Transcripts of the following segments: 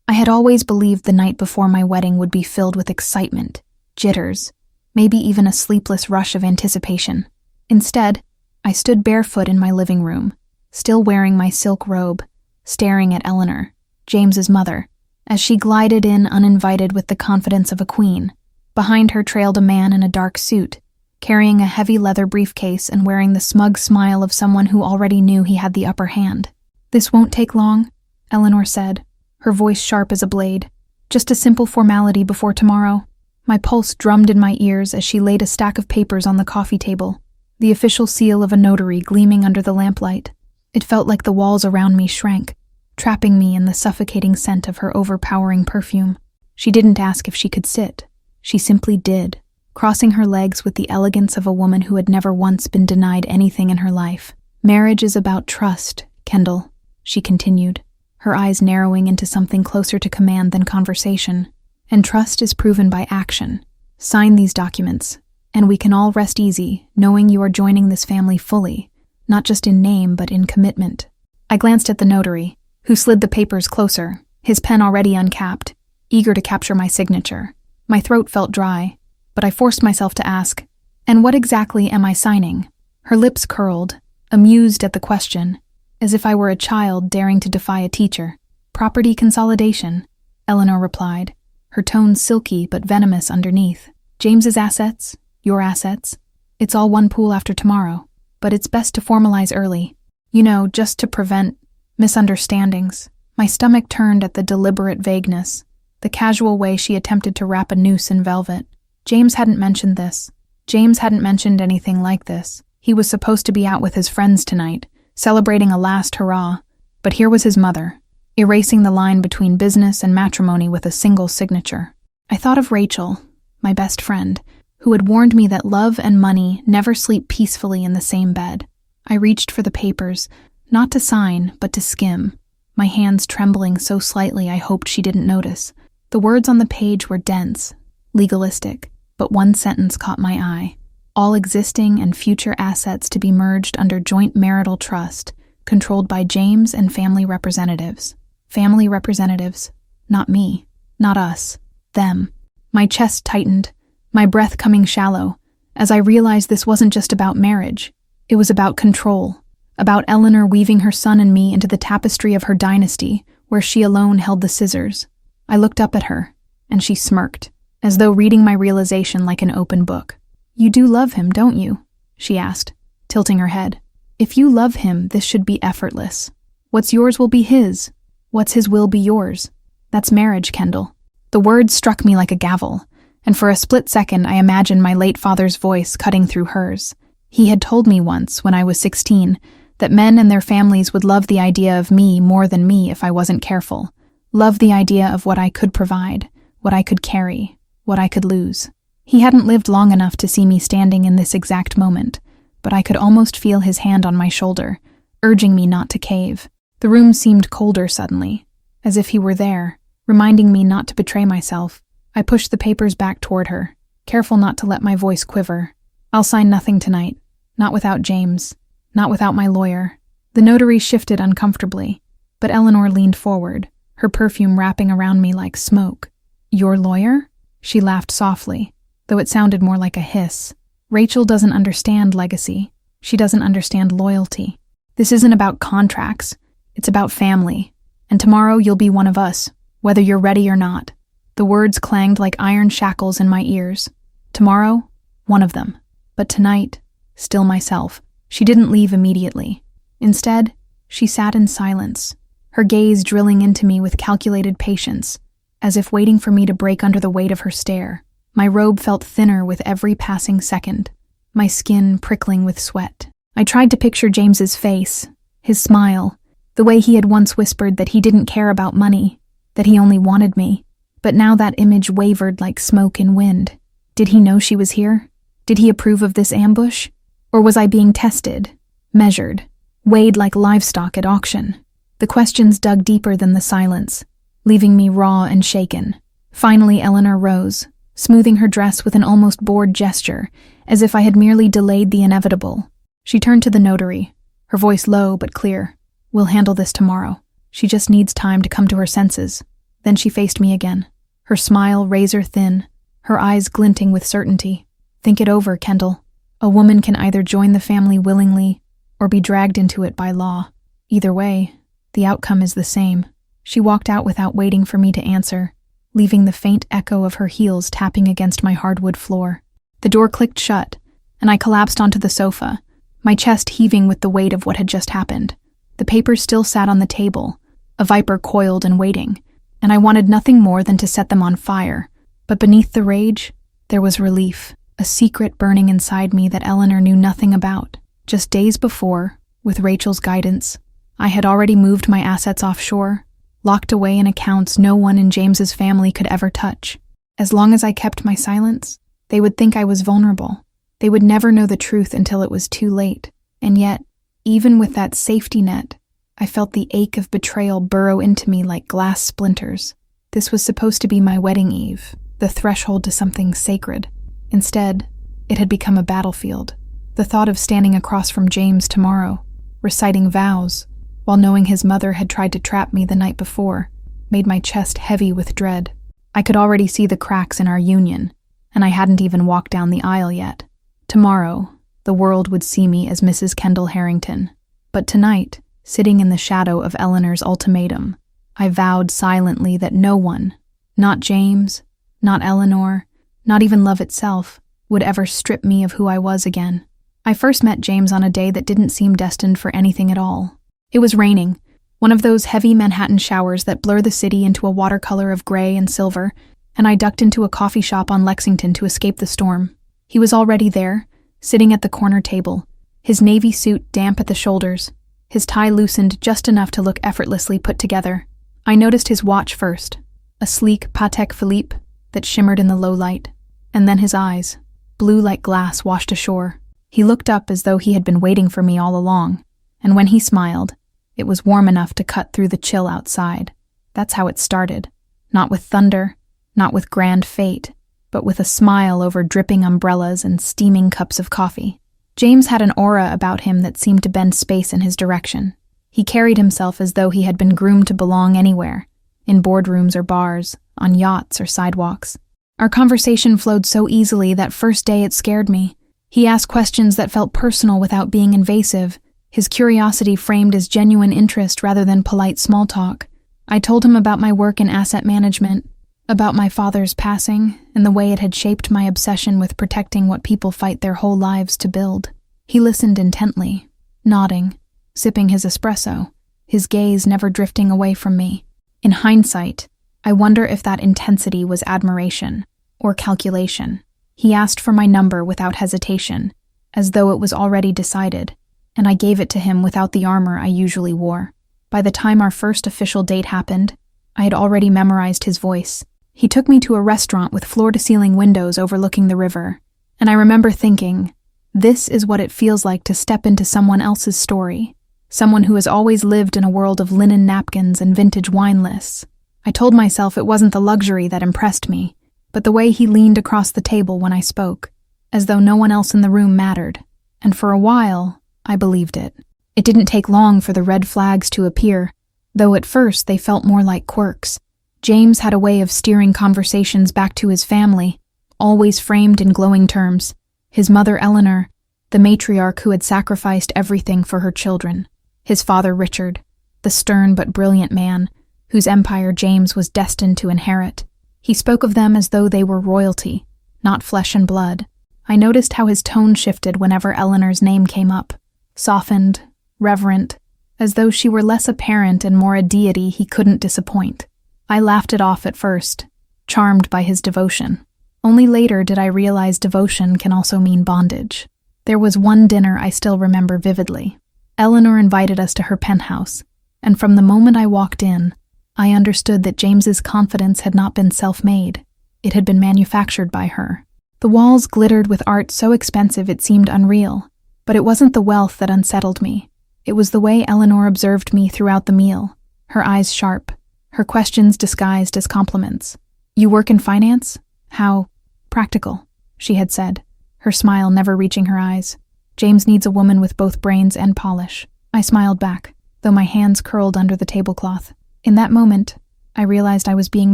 I had always believed the night before my wedding would be filled with excitement, jitters, maybe even a sleepless rush of anticipation. Instead, I stood barefoot in my living room, still wearing my silk robe, staring at Eleanor, James's mother, as she glided in uninvited with the confidence of a queen. Behind her trailed a man in a dark suit, carrying a heavy leather briefcase and wearing the smug smile of someone who already knew he had the upper hand. "This won't take long," Eleanor said, her voice sharp as a blade. "Just a simple formality before tomorrow." My pulse drummed in my ears as she laid a stack of papers on the coffee table, the official seal of a notary gleaming under the lamplight. It felt like the walls around me shrank, trapping me in the suffocating scent of her overpowering perfume. She didn't ask if she could sit. She simply did, crossing her legs with the elegance of a woman who had never once been denied anything in her life. "Marriage is about trust, Kendall," she continued, her eyes narrowing into something closer to command than conversation. "And trust is proven by action. Sign these documents, and we can all rest easy, knowing you are joining this family fully, not just in name but in commitment." I glanced at the notary, who slid the papers closer, his pen already uncapped, eager to capture my signature. My throat felt dry, but I forced myself to ask, "And what exactly am I signing?" Her lips curled, amused at the question, as if I were a child daring to defy a teacher. "Property consolidation," Eleanor replied, her tone silky but venomous underneath. "James's assets, your assets. It's all one pool after tomorrow, but it's best to formalize early. You know, just to prevent misunderstandings." My stomach turned at the deliberate vagueness, the casual way she attempted to wrap a noose in velvet. James hadn't mentioned this. James hadn't mentioned anything like this. He was supposed to be out with his friends tonight, celebrating a last hurrah, but here was his mother, erasing the line between business and matrimony with a single signature. I thought of Rachel, my best friend, who had warned me that love and money never sleep peacefully in the same bed. I reached for the papers, not to sign, but to skim, my hands trembling so slightly I hoped she didn't notice. The words on the page were dense, legalistic, but one sentence caught my eye. "All existing and future assets to be merged under joint marital trust, controlled by James and family representatives." Family representatives. Not me. Not us. Them. My chest tightened, my breath coming shallow, as I realized this wasn't just about marriage. It was about control. About Eleanor weaving her son and me into the tapestry of her dynasty, where she alone held the scissors. I looked up at her, and she smirked, as though reading my realization like an open book. "You do love him, don't you?" she asked, tilting her head. "If you love him, this should be effortless. What's yours will be his. What's his will be yours. That's marriage, Kendall." The words struck me like a gavel, and for a split second I imagined my late father's voice cutting through hers. He had told me once, when I was 16, that men and their families would love the idea of me more than me if I wasn't careful. Love the idea of what I could provide, what I could carry, what I could lose. He hadn't lived long enough to see me standing in this exact moment, but I could almost feel his hand on my shoulder, urging me not to cave. The room seemed colder suddenly, as if he were there, reminding me not to betray myself. I pushed the papers back toward her, careful not to let my voice quiver. "I'll sign nothing tonight. Not without James. Not without my lawyer." The notary shifted uncomfortably, but Eleanor leaned forward, her perfume wrapping around me like smoke. "Your lawyer?" She laughed softly, though it sounded more like a hiss. "Rachel doesn't understand legacy. She doesn't understand loyalty. This isn't about contracts. It's about family. And tomorrow you'll be one of us, whether you're ready or not." The words clanged like iron shackles in my ears. Tomorrow, one of them. But tonight, still myself. She didn't leave immediately. Instead, she sat in silence, her gaze drilling into me with calculated patience, as if waiting for me to break under the weight of her stare. My robe felt thinner with every passing second, my skin prickling with sweat. I tried to picture James's face, his smile, the way he had once whispered that he didn't care about money, that he only wanted me. But now that image wavered like smoke in wind. Did he know she was here? Did he approve of this ambush? Or was I being tested, measured, weighed like livestock at auction? The questions dug deeper than the silence, leaving me raw and shaken. Finally, Eleanor rose, smoothing her dress with an almost bored gesture, as if I had merely delayed the inevitable. She turned to the notary, her voice low but clear. "We'll handle this tomorrow. She just needs time to come to her senses." Then she faced me again, her smile razor thin, her eyes glinting with certainty. Think it over, Kendall. A woman can either join the family willingly or be dragged into it by law. Either way, the outcome is the same. She walked out without waiting for me to answer, leaving the faint echo of her heels tapping against my hardwood floor. The door clicked shut, and I collapsed onto the sofa, my chest heaving with the weight of what had just happened. The papers still sat on the table, a viper coiled and waiting, and I wanted nothing more than to set them on fire. But beneath the rage, there was relief, a secret burning inside me that Eleanor knew nothing about. Just days before, with Rachel's guidance, I had already moved my assets offshore, locked away in accounts no one in James's family could ever touch. As long as I kept my silence, they would think I was vulnerable. They would never know the truth until it was too late. And yet, even with that safety net, I felt the ache of betrayal burrow into me like glass splinters. This was supposed to be my wedding eve, the threshold to something sacred. Instead, it had become a battlefield. The thought of standing across from James tomorrow, reciting vows, while knowing his mother had tried to trap me the night before, made my chest heavy with dread. I could already see the cracks in our union, and I hadn't even walked down the aisle yet. Tomorrow, the world would see me as Mrs. Kendall Harrington. But tonight, sitting in the shadow of Eleanor's ultimatum, I vowed silently that no one, not James, not Eleanor, not even love itself, would ever strip me of who I was again. I first met James on a day that didn't seem destined for anything at all. It was raining, one of those heavy Manhattan showers that blur the city into a watercolor of gray and silver, and I ducked into a coffee shop on Lexington to escape the storm. He was already there, sitting at the corner table, his navy suit damp at the shoulders, his tie loosened just enough to look effortlessly put together. I noticed his watch first, a sleek Patek Philippe that shimmered in the low light, and then his eyes, blue like glass washed ashore. He looked up as though he had been waiting for me all along, and when he smiled, it was warm enough to cut through the chill outside. That's how it started. Not with thunder, not with grand fate, but with a smile over dripping umbrellas and steaming cups of coffee. James had an aura about him that seemed to bend space in his direction. He carried himself as though he had been groomed to belong anywhere, in boardrooms or bars, on yachts or sidewalks. Our conversation flowed so easily that first day it scared me. He asked questions that felt personal without being invasive, his curiosity framed as genuine interest rather than polite small talk. I told him about my work in asset management, about my father's passing, and the way it had shaped my obsession with protecting what people fight their whole lives to build. He listened intently, nodding, sipping his espresso, his gaze never drifting away from me. In hindsight, I wonder if that intensity was admiration or calculation. He asked for my number without hesitation, as though it was already decided, and I gave it to him without the armor I usually wore. By the time our first official date happened, I had already memorized his voice. He took me to a restaurant with floor-to-ceiling windows overlooking the river, and I remember thinking, this is what it feels like to step into someone else's story, someone who has always lived in a world of linen napkins and vintage wine lists. I told myself it wasn't the luxury that impressed me, but the way he leaned across the table when I spoke, as though no one else in the room mattered, and for a while, I believed it. It didn't take long for the red flags to appear, though at first they felt more like quirks. James had a way of steering conversations back to his family, always framed in glowing terms. His mother Eleanor, the matriarch who had sacrificed everything for her children. His father Richard, the stern but brilliant man, whose empire James was destined to inherit. He spoke of them as though they were royalty, not flesh and blood. I noticed how his tone shifted whenever Eleanor's name came up, softened, reverent, as though she were less a parent and more a deity he couldn't disappoint. I laughed it off at first, charmed by his devotion. Only later did I realize devotion can also mean bondage. There was one dinner I still remember vividly. Eleanor invited us to her penthouse, and from the moment I walked in, I understood that James's confidence had not been self-made. It had been manufactured by her. The walls glittered with art so expensive it seemed unreal, but it wasn't the wealth that unsettled me. It was the way Eleanor observed me throughout the meal, her eyes sharp, her questions disguised as compliments. "You work in finance? How practical," she had said, her smile never reaching her eyes. "James needs a woman with both brains and polish." I smiled back, though my hands curled under the tablecloth. In that moment, I realized I was being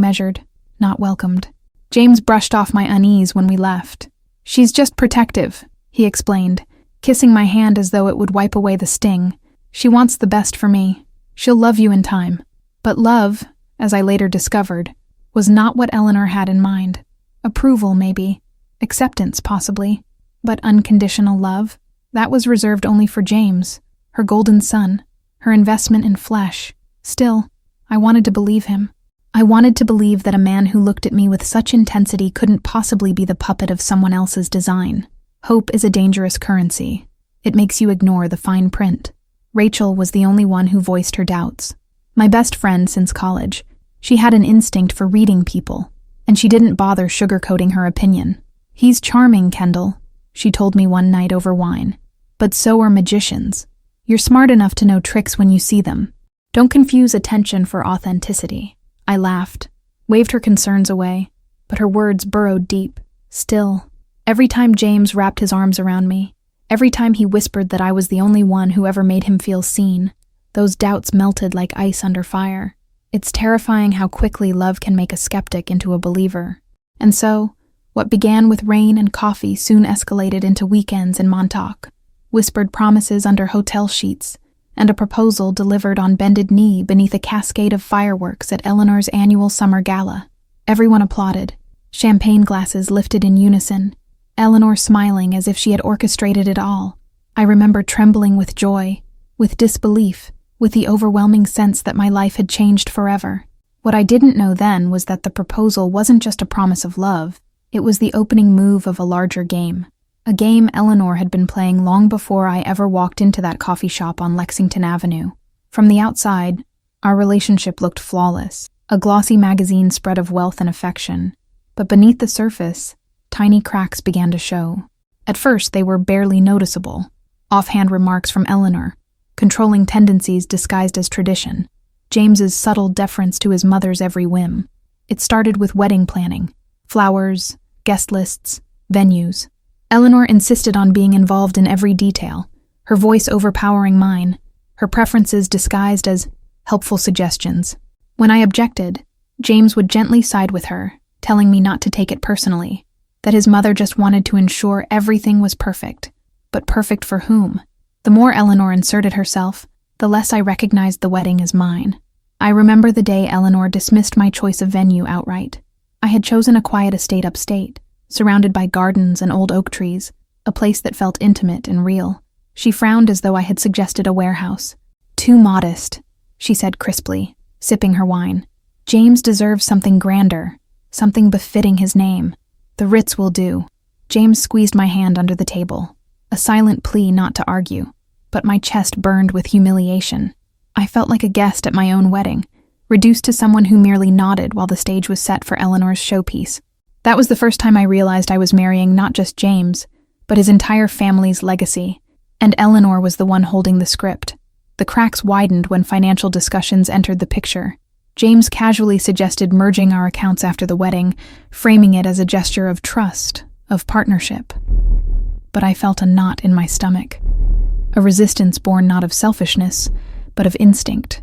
measured, not welcomed. James brushed off my unease when we left. "She's just protective," he explained, kissing my hand as though it would wipe away the sting. "She wants the best for me. She'll love you in time." But love, as I later discovered, was not what Eleanor had in mind. Approval, maybe. Acceptance, possibly. But unconditional love? That was reserved only for James, her golden son, her investment in flesh. Still, I wanted to believe him. I wanted to believe that a man who looked at me with such intensity couldn't possibly be the puppet of someone else's design. Hope is a dangerous currency. It makes you ignore the fine print. Rachel was the only one who voiced her doubts. My best friend since college. She had an instinct for reading people, and she didn't bother sugarcoating her opinion. "He's charming, Kendall," she told me one night over wine. "But so are magicians. You're smart enough to know tricks when you see them. Don't confuse attention for authenticity." I laughed, waved her concerns away, but her words burrowed deep. Still, every time James wrapped his arms around me, every time he whispered that I was the only one who ever made him feel seen, those doubts melted like ice under fire. It's terrifying how quickly love can make a skeptic into a believer. And so, what began with rain and coffee soon escalated into weekends in Montauk, whispered promises under hotel sheets, and a proposal delivered on bended knee beneath a cascade of fireworks at Eleanor's annual summer gala. Everyone applauded, champagne glasses lifted in unison, Eleanor smiling as if she had orchestrated it all. I remember trembling with joy, with disbelief, with the overwhelming sense that my life had changed forever. What I didn't know then was that the proposal wasn't just a promise of love, it was the opening move of a larger game. A game Eleanor had been playing long before I ever walked into that coffee shop on Lexington Avenue. From the outside, our relationship looked flawless, a glossy magazine spread of wealth and affection. But beneath the surface, tiny cracks began to show. At first, they were barely noticeable. Offhand remarks from Eleanor, controlling tendencies disguised as tradition, James's subtle deference to his mother's every whim. It started with wedding planning, flowers, guest lists, venues. Eleanor insisted on being involved in every detail, her voice overpowering mine, her preferences disguised as helpful suggestions. When I objected, James would gently side with her, telling me not to take it personally, that his mother just wanted to ensure everything was perfect. But perfect for whom? The more Eleanor inserted herself, the less I recognized the wedding as mine. I remember the day Eleanor dismissed my choice of venue outright. I had chosen a quiet estate upstate, surrounded by gardens and old oak trees, a place that felt intimate and real. She frowned as though I had suggested a warehouse. "Too modest," she said crisply, sipping her wine. "James deserves something grander, something befitting his name. The Ritz will do." James squeezed my hand under the table, a silent plea not to argue, but my chest burned with humiliation. I felt like a guest at my own wedding, reduced to someone who merely nodded while the stage was set for Eleanor's showpiece. That was the first time I realized I was marrying not just James, but his entire family's legacy, and Eleanor was the one holding the script. The cracks widened when financial discussions entered the picture. James casually suggested merging our accounts after the wedding, framing it as a gesture of trust, of partnership. But I felt a knot in my stomach, a resistance born not of selfishness, but of instinct.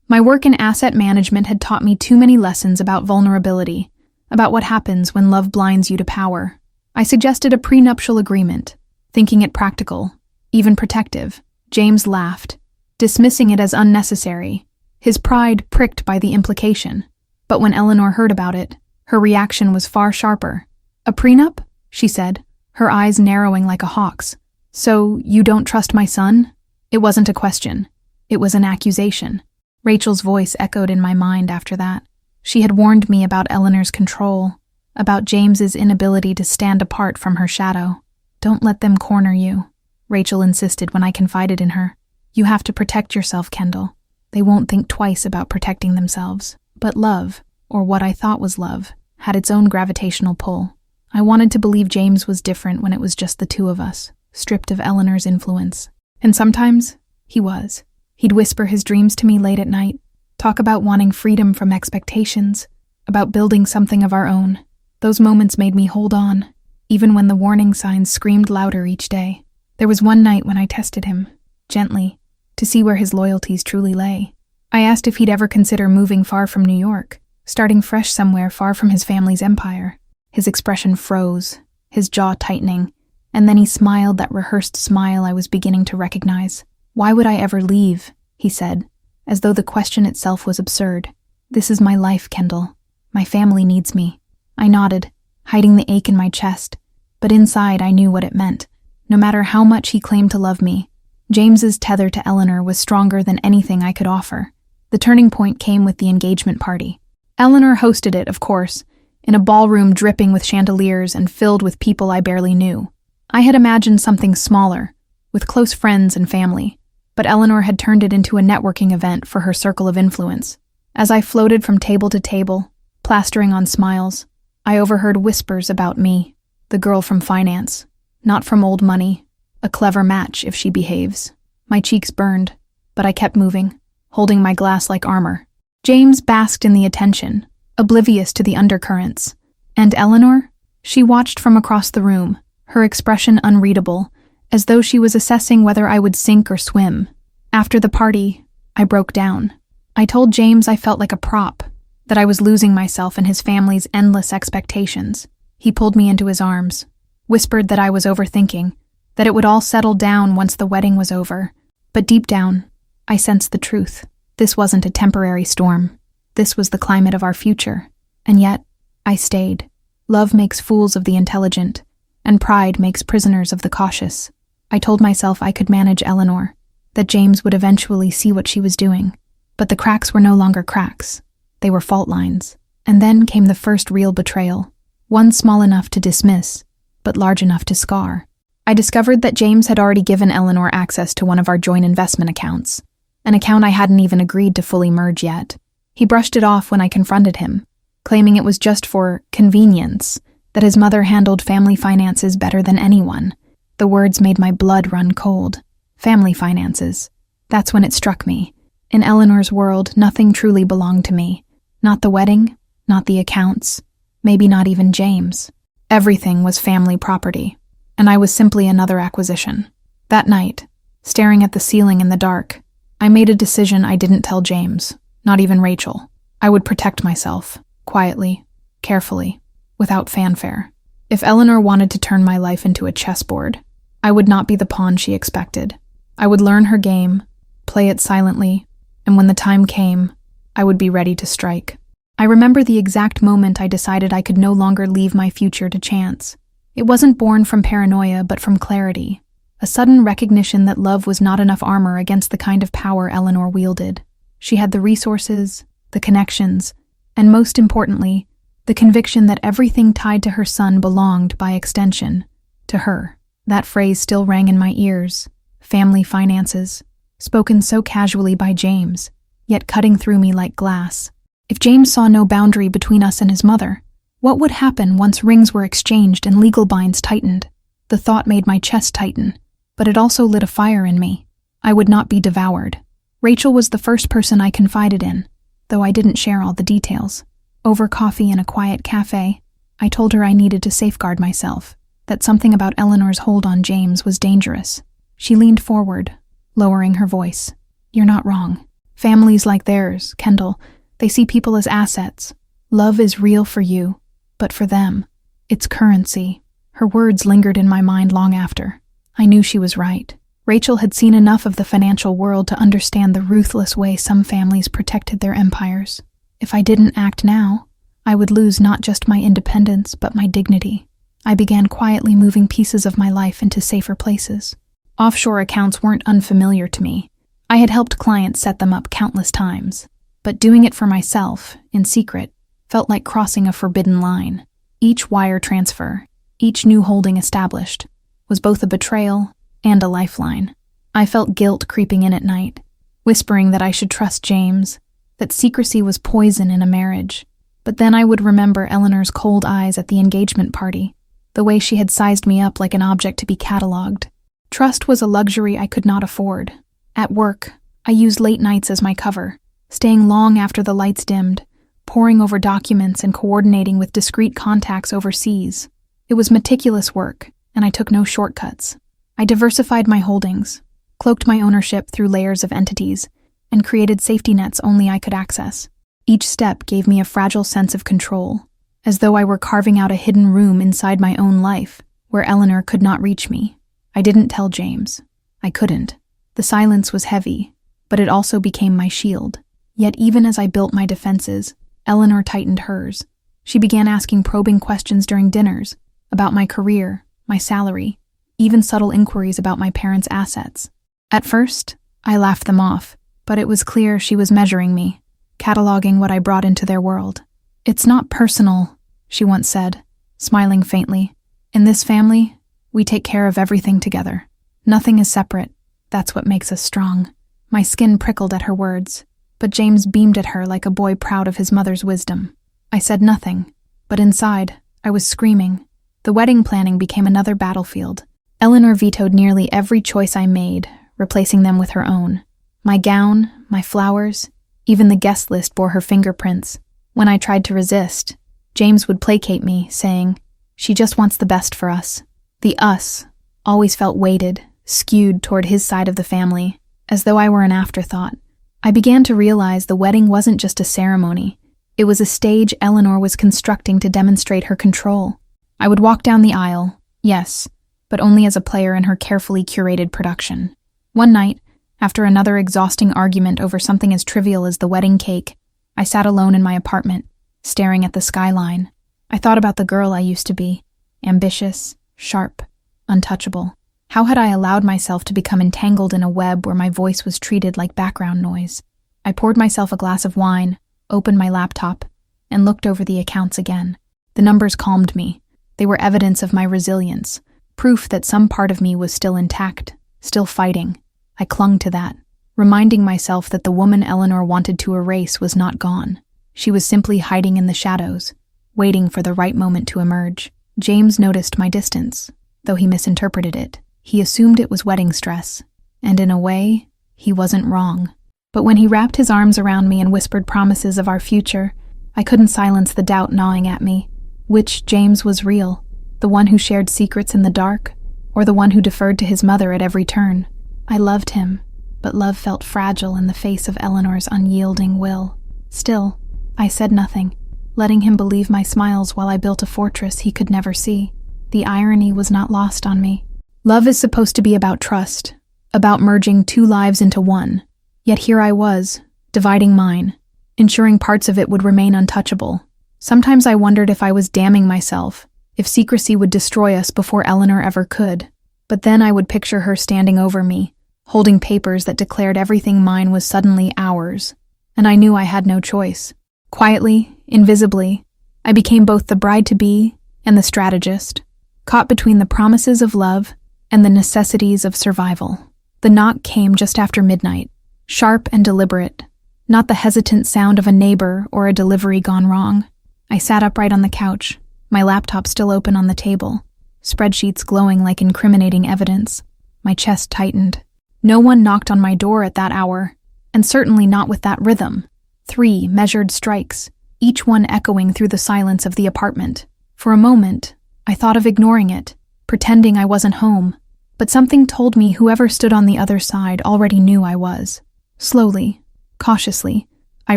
My work in asset management had taught me too many lessons about vulnerability, about what happens when love blinds you to power. I suggested a prenuptial agreement, thinking it practical, even protective. James laughed, dismissing it as unnecessary, his pride pricked by the implication. But when Eleanor heard about it, her reaction was far sharper. "A prenup?" she said, her eyes narrowing like a hawk's. "So you don't trust my son?" It wasn't a question. It was an accusation. Rachel's voice echoed in my mind after that. She had warned me about Eleanor's control, about James's inability to stand apart from her shadow. "Don't let them corner you," Rachel insisted when I confided in her. "You have to protect yourself, Kendall. They won't think twice about protecting themselves." But love, or what I thought was love, had its own gravitational pull. I wanted to believe James was different when it was just the two of us, stripped of Eleanor's influence. And sometimes, he was. He'd whisper his dreams to me late at night, talk about wanting freedom from expectations, about building something of our own. Those moments made me hold on, even when the warning signs screamed louder each day. There was one night when I tested him, gently, to see where his loyalties truly lay. I asked if he'd ever consider moving far from New York, starting fresh somewhere far from his family's empire. His expression froze, his jaw tightening, and then he smiled that rehearsed smile I was beginning to recognize. "Why would I ever leave?" he said, as though the question itself was absurd. "This is my life, Kendall. My family needs me." I nodded, hiding the ache in my chest, but inside I knew what it meant. No matter how much he claimed to love me, James's tether to Eleanor was stronger than anything I could offer. The turning point came with the engagement party. Eleanor hosted it, of course, in a ballroom dripping with chandeliers and filled with people I barely knew. I had imagined something smaller, with close friends and family, but Eleanor had turned it into a networking event for her circle of influence. As I floated from table to table, plastering on smiles, I overheard whispers about me, the girl from finance, not from old money, a clever match if she behaves. My cheeks burned, but I kept moving, holding my glass like armor. James basked in the attention, oblivious to the undercurrents. And Eleanor? She watched from across the room, her expression unreadable, as though she was assessing whether I would sink or swim. After the party, I broke down. I told James I felt like a prop, that I was losing myself in his family's endless expectations. He pulled me into his arms, whispered that I was overthinking, that it would all settle down once the wedding was over. But deep down, I sensed the truth. This wasn't a temporary storm. This was the climate of our future. And yet, I stayed. Love makes fools of the intelligent, and pride makes prisoners of the cautious. I told myself I could manage Eleanor, that James would eventually see what she was doing. But the cracks were no longer cracks. They were fault lines. And then came the first real betrayal, one small enough to dismiss, but large enough to scar. I discovered that James had already given Eleanor access to one of our joint investment accounts, an account I hadn't even agreed to fully merge yet. He brushed it off when I confronted him, claiming it was just for convenience, that his mother handled family finances better than anyone. The words made my blood run cold. Family finances. That's when it struck me. In Eleanor's world, nothing truly belonged to me. Not the wedding, not the accounts, maybe not even James. Everything was family property, and I was simply another acquisition. That night, staring at the ceiling in the dark, I made a decision I didn't tell James, not even Rachel. I would protect myself, quietly, carefully, without fanfare. If Eleanor wanted to turn my life into a chessboard, I would not be the pawn she expected. I would learn her game, play it silently, and when the time came, I would be ready to strike. I remember the exact moment I decided I could no longer leave my future to chance. It wasn't born from paranoia, but from clarity, a sudden recognition that love was not enough armor against the kind of power Eleanor wielded. She had the resources, the connections, and most importantly, the conviction that everything tied to her son belonged, by extension, to her. That phrase still rang in my ears, family finances, spoken so casually by James, yet cutting through me like glass. If James saw no boundary between us and his mother, what would happen once rings were exchanged and legal binds tightened? The thought made my chest tighten, but it also lit a fire in me. I would not be devoured. Rachel was the first person I confided in, though I didn't share all the details. Over coffee in a quiet cafe, I told her I needed to safeguard myself, that something about Eleanor's hold on James was dangerous. She leaned forward, lowering her voice. "You're not wrong. Families like theirs, Kendall, they see people as assets. Love is real for you, but for them, it's currency." Her words lingered in my mind long after. I knew she was right. Rachel had seen enough of the financial world to understand the ruthless way some families protected their empires. If I didn't act now, I would lose not just my independence, but my dignity. I began quietly moving pieces of my life into safer places. Offshore accounts weren't unfamiliar to me. I had helped clients set them up countless times, but doing it for myself, in secret, felt like crossing a forbidden line. Each wire transfer, each new holding established, was both a betrayal and a lifeline. I felt guilt creeping in at night, whispering that I should trust James, that secrecy was poison in a marriage. But then I would remember Eleanor's cold eyes at the engagement party, the way she had sized me up like an object to be cataloged. Trust was a luxury I could not afford. At work, I used late nights as my cover, staying long after the lights dimmed, poring over documents and coordinating with discreet contacts overseas. It was meticulous work, and I took no shortcuts. I diversified my holdings, cloaked my ownership through layers of entities, and created safety nets only I could access. Each step gave me a fragile sense of control, as though I were carving out a hidden room inside my own life, where Eleanor could not reach me. I didn't tell James. I couldn't. The silence was heavy, but it also became my shield. Yet even as I built my defenses, Eleanor tightened hers. She began asking probing questions during dinners, about my career, my salary, even subtle inquiries about my parents' assets. At first, I laughed them off, but it was clear she was measuring me, cataloging what I brought into their world. "It's not personal," she once said, smiling faintly. "In this family, we take care of everything together. Nothing is separate. That's what makes us strong." My skin prickled at her words, but James beamed at her like a boy proud of his mother's wisdom. I said nothing, but inside, I was screaming. The wedding planning became another battlefield. Eleanor vetoed nearly every choice I made, replacing them with her own. My gown, my flowers, even the guest list bore her fingerprints. When I tried to resist, James would placate me, saying, "She just wants the best for us." The us always felt weighted, skewed toward his side of the family, as though I were an afterthought. I began to realize the wedding wasn't just a ceremony. It was a stage Eleanor was constructing to demonstrate her control. I would walk down the aisle, yes, but only as a player in her carefully curated production. One night, after another exhausting argument over something as trivial as the wedding cake, I sat alone in my apartment, staring at the skyline. I thought about the girl I used to be, ambitious, sharp, untouchable. How had I allowed myself to become entangled in a web where my voice was treated like background noise? I poured myself a glass of wine, opened my laptop, and looked over the accounts again. The numbers calmed me. They were evidence of my resilience, proof that some part of me was still intact, still fighting. I clung to that, reminding myself that the woman Eleanor wanted to erase was not gone. She was simply hiding in the shadows, waiting for the right moment to emerge. James noticed my distance, though he misinterpreted it. He assumed it was wedding stress, and in a way, he wasn't wrong. But when he wrapped his arms around me and whispered promises of our future, I couldn't silence the doubt gnawing at me. Which James was real? The one who shared secrets in the dark, or the one who deferred to his mother at every turn? I loved him, but love felt fragile in the face of Eleanor's unyielding will. Still, I said nothing, letting him believe my smiles while I built a fortress he could never see. The irony was not lost on me. Love is supposed to be about trust, about merging two lives into one. Yet here I was, dividing mine, ensuring parts of it would remain untouchable. Sometimes I wondered if I was damning myself, if secrecy would destroy us before Eleanor ever could. But then I would picture her standing over me, holding papers that declared everything mine was suddenly ours, and I knew I had no choice. Quietly, invisibly, I became both the bride-to-be and the strategist, caught between the promises of love and the necessities of survival. The knock came just after midnight, sharp and deliberate, not the hesitant sound of a neighbor or a delivery gone wrong. I sat upright on the couch, my laptop still open on the table, spreadsheets glowing like incriminating evidence. My chest tightened. No one knocked on my door at that hour, and certainly not with that rhythm. 3 measured strikes, each one echoing through the silence of the apartment. For a moment, I thought of ignoring it, pretending I wasn't home, but something told me whoever stood on the other side already knew I was. Slowly, cautiously, I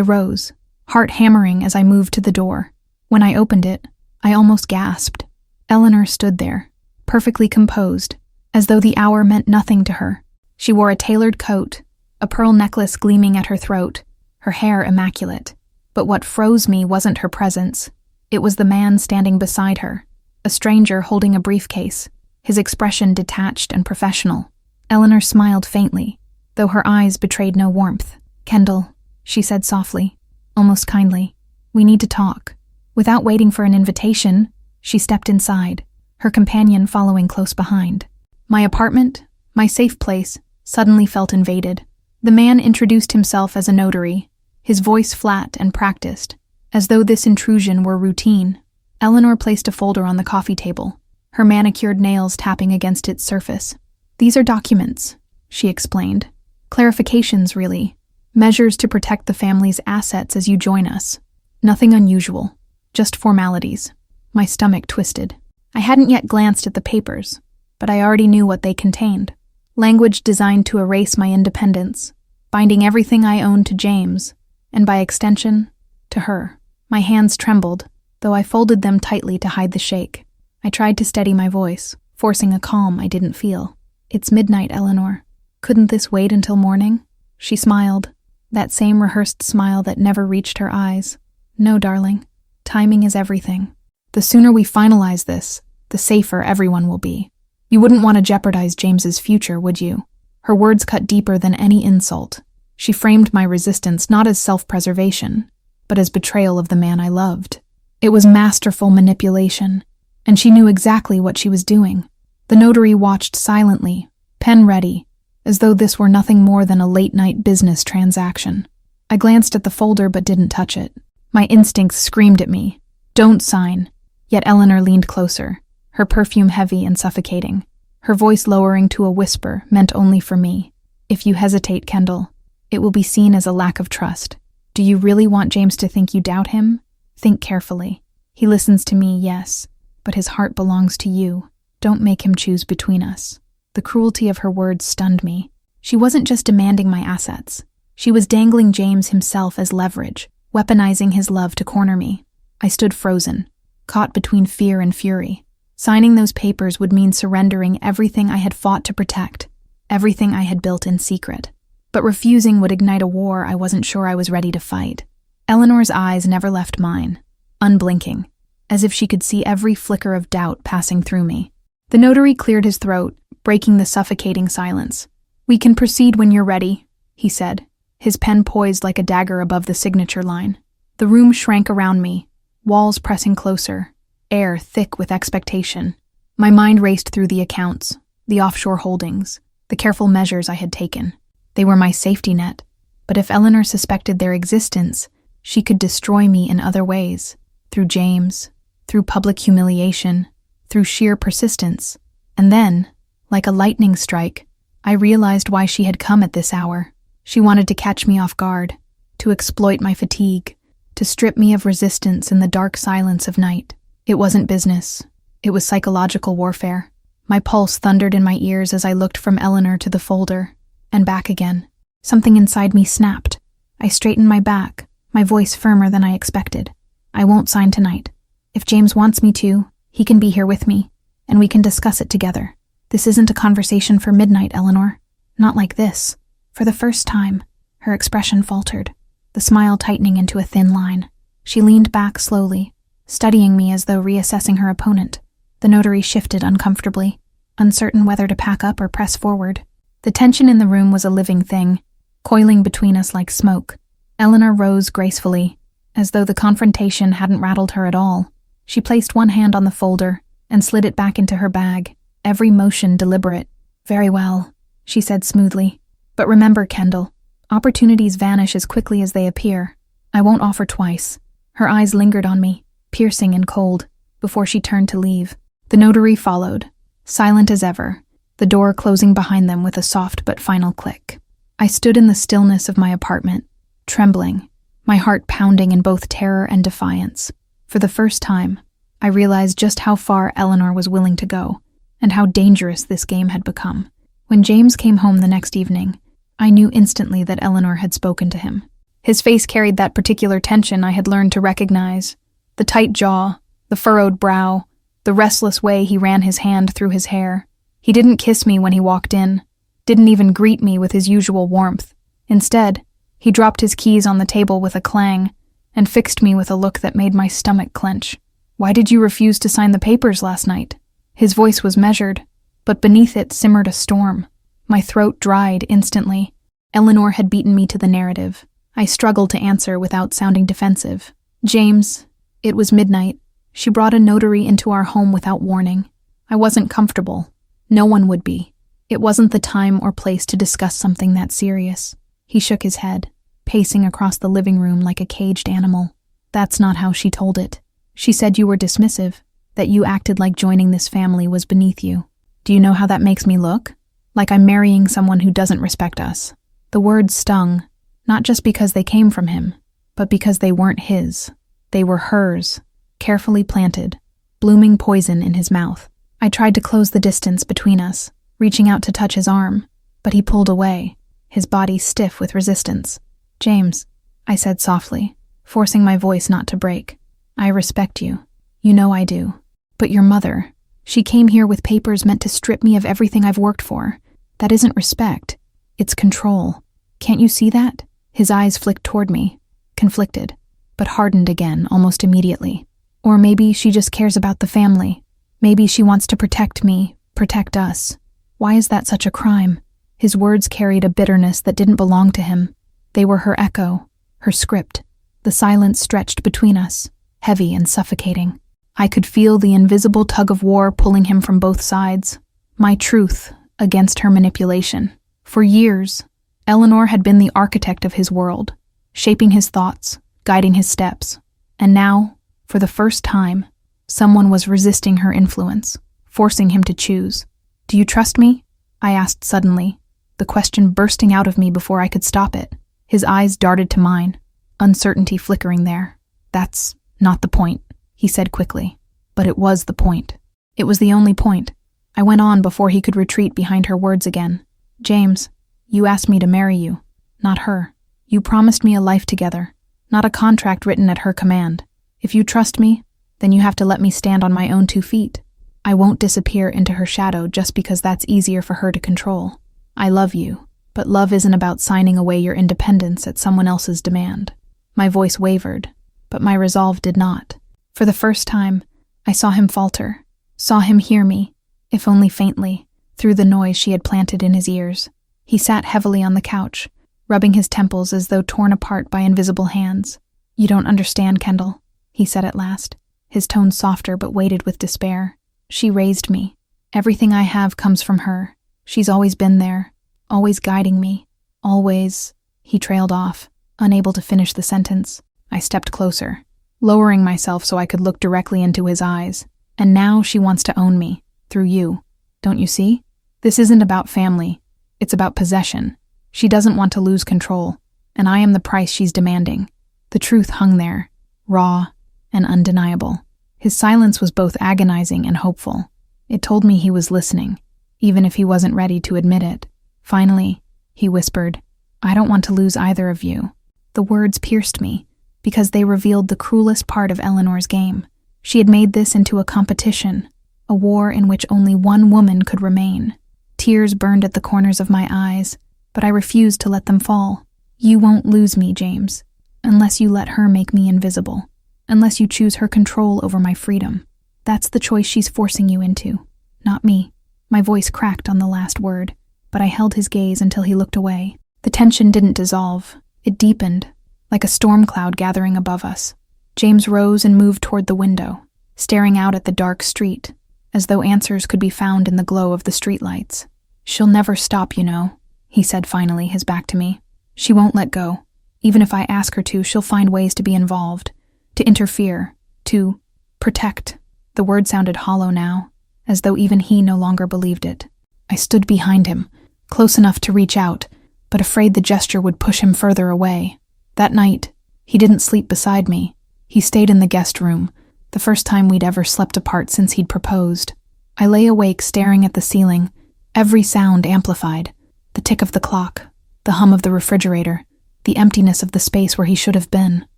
rose, heart hammering as I moved to the door. When I opened it, I almost gasped. Eleanor stood there, perfectly composed, as though the hour meant nothing to her. She wore a tailored coat, a pearl necklace gleaming at her throat, her hair immaculate. But what froze me wasn't her presence. It was the man standing beside her, a stranger holding a briefcase, his expression detached and professional. Eleanor smiled faintly, though her eyes betrayed no warmth. "Kendall," she said softly, almost kindly, "we need to talk." Without waiting for an invitation, she stepped inside, her companion following close behind. My apartment, my safe place, suddenly felt invaded. The man introduced himself as a notary, his voice flat and practiced, as though this intrusion were routine. Eleanor placed a folder on the coffee table, her manicured nails tapping against its surface. "These are documents," she explained. "Clarifications, really. Measures to protect the family's assets as you join us. Nothing unusual, just formalities." My stomach twisted. I hadn't yet glanced at the papers, but I already knew what they contained. Language designed to erase my independence, binding everything I owned to James, and by extension, to her. My hands trembled, though I folded them tightly to hide the shake. I tried to steady my voice, forcing a calm I didn't feel. "It's midnight, Eleanor. Couldn't this wait until morning?" She smiled, that same rehearsed smile that never reached her eyes. "No, darling. Timing is everything. The sooner we finalize this, the safer everyone will be. You wouldn't want to jeopardize James's future, would you?" Her words cut deeper than any insult. She framed my resistance not as self-preservation, but as betrayal of the man I loved. It was masterful manipulation, and she knew exactly what she was doing. The notary watched silently, pen ready, as though this were nothing more than a late-night business transaction. I glanced at the folder but didn't touch it. My instincts screamed at me, "Don't sign." Yet Eleanor leaned closer, her perfume heavy and suffocating, her voice lowering to a whisper meant only for me. "If you hesitate, Kendall, it will be seen as a lack of trust. Do you really want James to think you doubt him? Think carefully. He listens to me, yes, but his heart belongs to you. Don't make him choose between us." The cruelty of her words stunned me. She wasn't just demanding my assets. She was dangling James himself as leverage, weaponizing his love to corner me. I stood frozen, caught between fear and fury. Signing those papers would mean surrendering everything I had fought to protect, everything I had built in secret. But refusing would ignite a war I wasn't sure I was ready to fight. Eleanor's eyes never left mine, unblinking, as if she could see every flicker of doubt passing through me. The notary cleared his throat, breaking the suffocating silence. "We can proceed when you're ready," he said, his pen poised like a dagger above the signature line. The room shrank around me, walls pressing closer, air thick with expectation. My mind raced through the accounts, the offshore holdings, the careful measures I had taken. They were my safety net, but if Eleanor suspected their existence, she could destroy me in other ways, through James, through public humiliation, through sheer persistence. And then, like a lightning strike, I realized why she had come at this hour. She wanted to catch me off guard, to exploit my fatigue, to strip me of resistance in the dark silence of night. It wasn't business. It was psychological warfare. My pulse thundered in my ears as I looked from Eleanor to the folder, and back again. Something inside me snapped. I straightened my back, my voice firmer than I expected. "I won't sign tonight. If James wants me to, he can be here with me, and we can discuss it together. This isn't a conversation for midnight, Eleanor. Not like this." For the first time, her expression faltered, the smile tightening into a thin line. She leaned back slowly, studying me as though reassessing her opponent. The notary shifted uncomfortably, uncertain whether to pack up or press forward. The tension in the room was a living thing, coiling between us like smoke. Eleanor rose gracefully, as though the confrontation hadn't rattled her at all. She placed one hand on the folder and slid it back into her bag, every motion deliberate. "Very well," she said smoothly. "But remember, Kendall, opportunities vanish as quickly as they appear. I won't offer twice." Her eyes lingered on me, piercing and cold, before she turned to leave. The notary followed, silent as ever, the door closing behind them with a soft but final click. I stood in the stillness of my apartment, trembling, my heart pounding in both terror and defiance. For the first time, I realized just how far Eleanor was willing to go, and how dangerous this game had become. When James came home the next evening, I knew instantly that Eleanor had spoken to him. His face carried that particular tension I had learned to recognize. The tight jaw, the furrowed brow, the restless way he ran his hand through his hair. He didn't kiss me when he walked in, didn't even greet me with his usual warmth. Instead, he dropped his keys on the table with a clang and fixed me with a look that made my stomach clench. "Why did you refuse to sign the papers last night?" His voice was measured, but beneath it simmered a storm. My throat dried instantly. Eleanor had beaten me to the narrative. I struggled to answer without sounding defensive. "James, it was midnight. She brought a notary into our home without warning. I wasn't comfortable. No one would be. It wasn't the time or place to discuss something that serious." He shook his head, pacing across the living room like a caged animal. "That's not how she told it. She said you were dismissive, that you acted like joining this family was beneath you. Do you know how that makes me look? Like I'm marrying someone who doesn't respect us." The words stung, not just because they came from him, but because they weren't his. They were hers, carefully planted, blooming poison in his mouth. I tried to close the distance between us, reaching out to touch his arm, but he pulled away, his body stiff with resistance. "James," I said softly, forcing my voice not to break. "I respect you. You know I do. But your mother, she came here with papers meant to strip me of everything I've worked for. That isn't respect. It's control. Can't you see that?" His eyes flicked toward me, conflicted, but hardened again almost immediately. "Or maybe she just cares about the family. Maybe she wants to protect me, protect us. Why is that such a crime?" His words carried a bitterness that didn't belong to him. They were her echo, her script. The silence stretched between us, heavy and suffocating. I could feel the invisible tug-of-war pulling him from both sides. My truth against her manipulation. For years, Eleanor had been the architect of his world, shaping his thoughts, guiding his steps. And now, for the first time, someone was resisting her influence, forcing him to choose. "Do you trust me?" I asked suddenly, the question bursting out of me before I could stop it. His eyes darted to mine, uncertainty flickering there. "That's not the point," he said quickly. But it was the point. It was the only point. I went on before he could retreat behind her words again. "James, you asked me to marry you, not her. You promised me a life together, not a contract written at her command. If you trust me, then you have to let me stand on my own 2 feet. I won't disappear into her shadow just because that's easier for her to control. I love you, but love isn't about signing away your independence at someone else's demand." My voice wavered, but my resolve did not. For the first time, I saw him falter, saw him hear me, if only faintly, through the noise she had planted in his ears. He sat heavily on the couch, rubbing his temples as though torn apart by invisible hands. "You don't understand, Kendall," he said at last, his tone softer but weighted with despair. "She raised me. Everything I have comes from her. She's always been there, always guiding me, always—" He trailed off, unable to finish the sentence. I stepped closer, lowering myself so I could look directly into his eyes. "And now she wants to own me, through you. Don't you see? This isn't about family. It's about possession. She doesn't want to lose control, and I am the price she's demanding." The truth hung there, raw and undeniable. His silence was both agonizing and hopeful. It told me he was listening, even if he wasn't ready to admit it. Finally, he whispered, "I don't want to lose either of you." The words pierced me, because they revealed the cruelest part of Eleanor's game. She had made this into a competition, a war in which only one woman could remain. Tears burned at the corners of my eyes, but I refused to let them fall. "You won't lose me, James, unless you let her make me invisible, unless you choose her control over my freedom. That's the choice she's forcing you into, not me." My voice cracked on the last word, but I held his gaze until he looked away. The tension didn't dissolve. It deepened, like a storm cloud gathering above us. James rose and moved toward the window, staring out at the dark street, as though answers could be found in the glow of the streetlights. "She'll never stop, you know," he said finally, his back to me. "She won't let go. Even if I ask her to, she'll find ways to be involved, to interfere, to protect." The word sounded hollow now, as though even he no longer believed it. I stood behind him, close enough to reach out, but afraid the gesture would push him further away. That night, he didn't sleep beside me. He stayed in the guest room, the first time we'd ever slept apart since he'd proposed. I lay awake staring at the ceiling, every sound amplified. The tick of the clock, the hum of the refrigerator, the emptiness of the space where he should have been.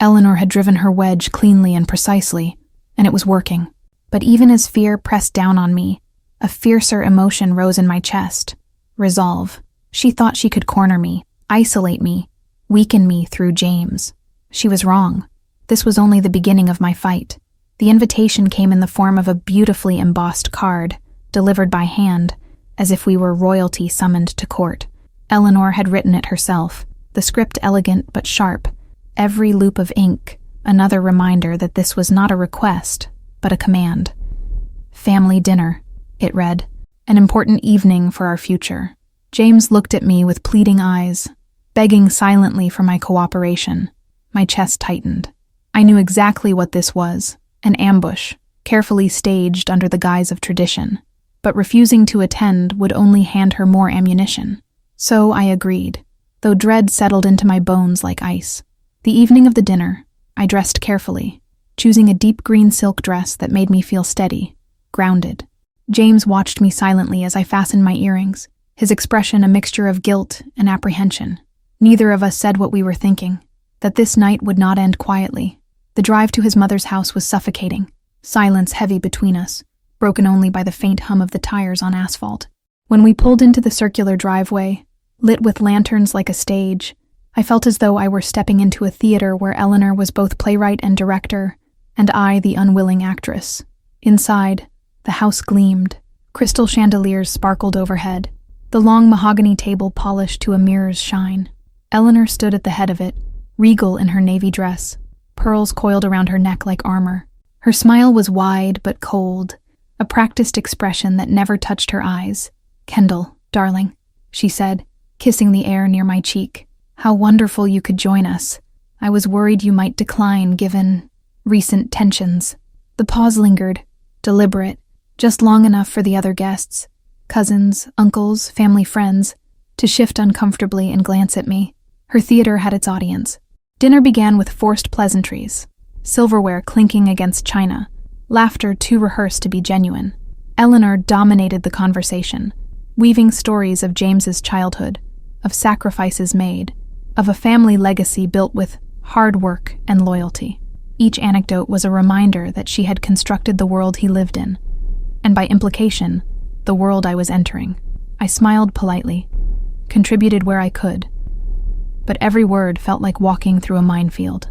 Eleanor had driven her wedge cleanly and precisely, and it was working. But even as fear pressed down on me, a fiercer emotion rose in my chest. Resolve. She thought she could corner me, isolate me, weaken me through James. She was wrong. This was only the beginning of my fight. The invitation came in the form of a beautifully embossed card, delivered by hand, as if we were royalty summoned to court. Eleanor had written it herself, the script elegant but sharp, every loop of ink, another reminder that this was not a request, but a command. "Family dinner," it read, "an important evening for our future." James looked at me with pleading eyes, begging silently for my cooperation. My chest tightened. I knew exactly what this was, an ambush, carefully staged under the guise of tradition. But refusing to attend would only hand her more ammunition. So I agreed, though dread settled into my bones like ice. The evening of the dinner, I dressed carefully, choosing a deep green silk dress that made me feel steady, grounded. James watched me silently as I fastened my earrings, his expression a mixture of guilt and apprehension. Neither of us said what we were thinking, that this night would not end quietly. The drive to his mother's house was suffocating, silence heavy between us, broken only by the faint hum of the tires on asphalt. When we pulled into the circular driveway, lit with lanterns like a stage, I felt as though I were stepping into a theater where Eleanor was both playwright and director, and I the unwilling actress. Inside, the house gleamed. Crystal chandeliers sparkled overhead, the long mahogany table polished to a mirror's shine. Eleanor stood at the head of it, regal in her navy dress, pearls coiled around her neck like armor. Her smile was wide but cold, a practiced expression that never touched her eyes. "Kendall, darling," she said, kissing the air near my cheek. "How wonderful you could join us. I was worried you might decline given recent tensions." The pause lingered, deliberate, just long enough for the other guests, cousins, uncles, family friends, to shift uncomfortably and glance at me. Her theater had its audience. Dinner began with forced pleasantries, silverware clinking against china, laughter too rehearsed to be genuine. Eleanor dominated the conversation, weaving stories of James's childhood, of sacrifices made, of a family legacy built with hard work and loyalty. Each anecdote was a reminder that she had constructed the world he lived in, and by implication, the world I was entering. I smiled politely, contributed where I could, but every word felt like walking through a minefield.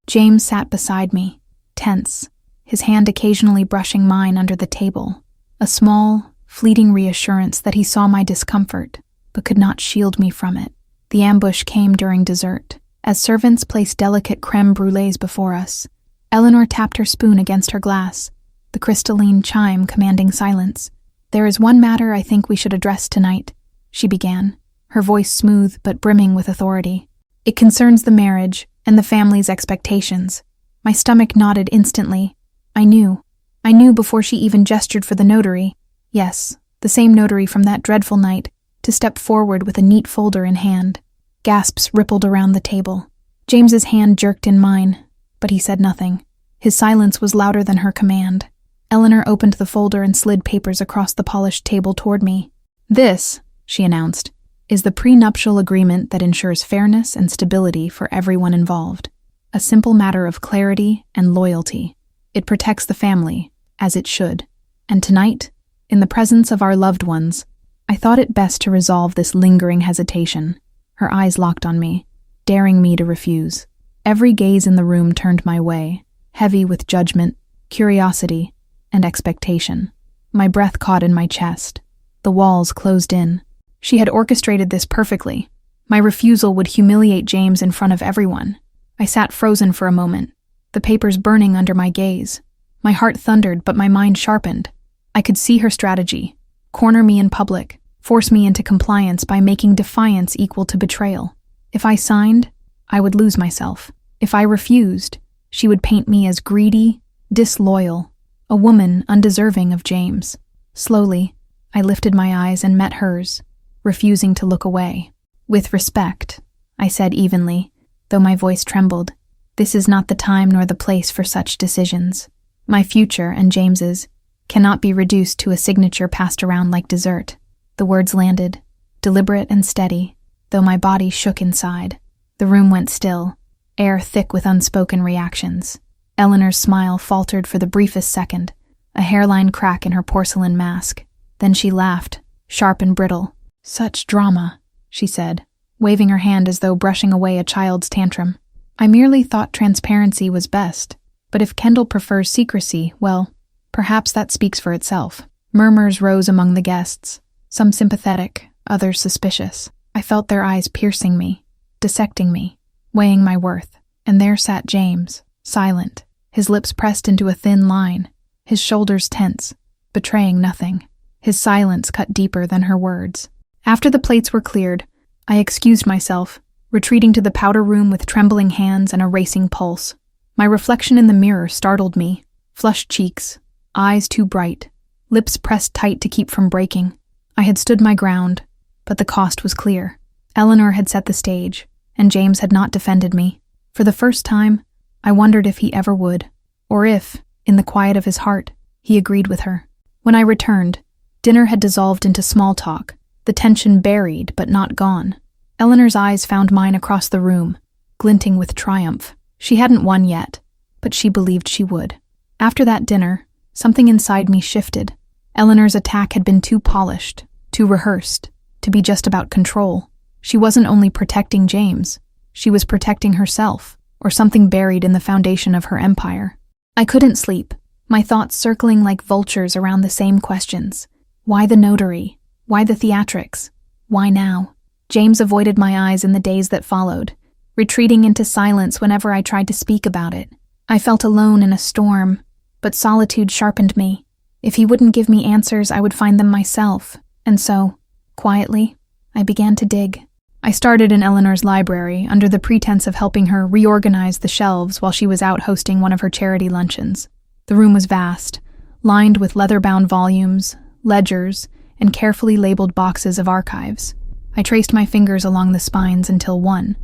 James sat beside me, tense, his hand occasionally brushing mine under the table, a small, fleeting reassurance that he saw my discomfort, but could not shield me from it. The ambush came during dessert. As servants placed delicate creme brulees before us, Eleanor tapped her spoon against her glass, the crystalline chime commanding silence. "There is one matter I think we should address tonight," she began, her voice smooth but brimming with authority. "It concerns the marriage and the family's expectations." My stomach nodded instantly. I knew before she even gestured for the notary, yes, the same notary from that dreadful night, to step forward with a neat folder in hand. Gasps rippled around the table. James's hand jerked in mine, but he said nothing. His silence was louder than her command. Eleanor opened the folder and slid papers across the polished table toward me. "This," she announced, "is the prenuptial agreement that ensures fairness and stability for everyone involved. A simple matter of clarity and loyalty. It protects the family, as it should. And tonight, in the presence of our loved ones, I thought it best to resolve this lingering hesitation." Her eyes locked on me, daring me to refuse. Every gaze in the room turned my way, heavy with judgment, curiosity, and expectation. My breath caught in my chest. The walls closed in. She had orchestrated this perfectly. My refusal would humiliate James in front of everyone. I sat frozen for a moment, the papers burning under my gaze. My heart thundered, but my mind sharpened. I could see her strategy: corner me in public, force me into compliance by making defiance equal to betrayal. If I signed, I would lose myself. If I refused, she would paint me as greedy, disloyal, a woman undeserving of James. Slowly, I lifted my eyes and met hers, refusing to look away. "With respect," I said evenly, though my voice trembled, "this is not the time nor the place for such decisions. My future and James's cannot be reduced to a signature passed around like dessert." The words landed, deliberate and steady, though my body shook inside. The room went still, air thick with unspoken reactions. Eleanor's smile faltered for the briefest second, a hairline crack in her porcelain mask. Then she laughed, sharp and brittle. "Such drama," she said, waving her hand as though brushing away a child's tantrum. "I merely thought transparency was best, but if Kendall prefers secrecy, well, perhaps that speaks for itself." Murmurs rose among the guests, some sympathetic, others suspicious. I felt their eyes piercing me, dissecting me, weighing my worth. And there sat James, silent, his lips pressed into a thin line, his shoulders tense, betraying nothing. His silence cut deeper than her words. After the plates were cleared, I excused myself, retreating to the powder room with trembling hands and a racing pulse. My reflection in the mirror startled me. Flushed cheeks, eyes too bright, lips pressed tight to keep from breaking. I had stood my ground, but the cost was clear. Eleanor had set the stage, and James had not defended me. For the first time, I wondered if he ever would, or if, in the quiet of his heart, he agreed with her. When I returned, dinner had dissolved into small talk, the tension buried but not gone. Eleanor's eyes found mine across the room, glinting with triumph. She hadn't won yet, but she believed she would. After that dinner, something inside me shifted. Eleanor's attack had been too polished, too rehearsed, to be just about control. She wasn't only protecting James, she was protecting herself, or something buried in the foundation of her empire. I couldn't sleep, my thoughts circling like vultures around the same questions. Why the notary? Why the theatrics? Why now? James avoided my eyes in the days that followed, retreating into silence whenever I tried to speak about it. I felt alone in a storm, but solitude sharpened me. If he wouldn't give me answers, I would find them myself. And so, quietly, I began to dig. I started in Eleanor's library under the pretense of helping her reorganize the shelves while she was out hosting one of her charity luncheons. The room was vast, lined with leather-bound volumes, ledgers, and carefully labeled boxes of archives. I traced my fingers along the spines until one,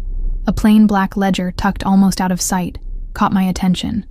a plain black ledger tucked almost out of sight, caught my attention.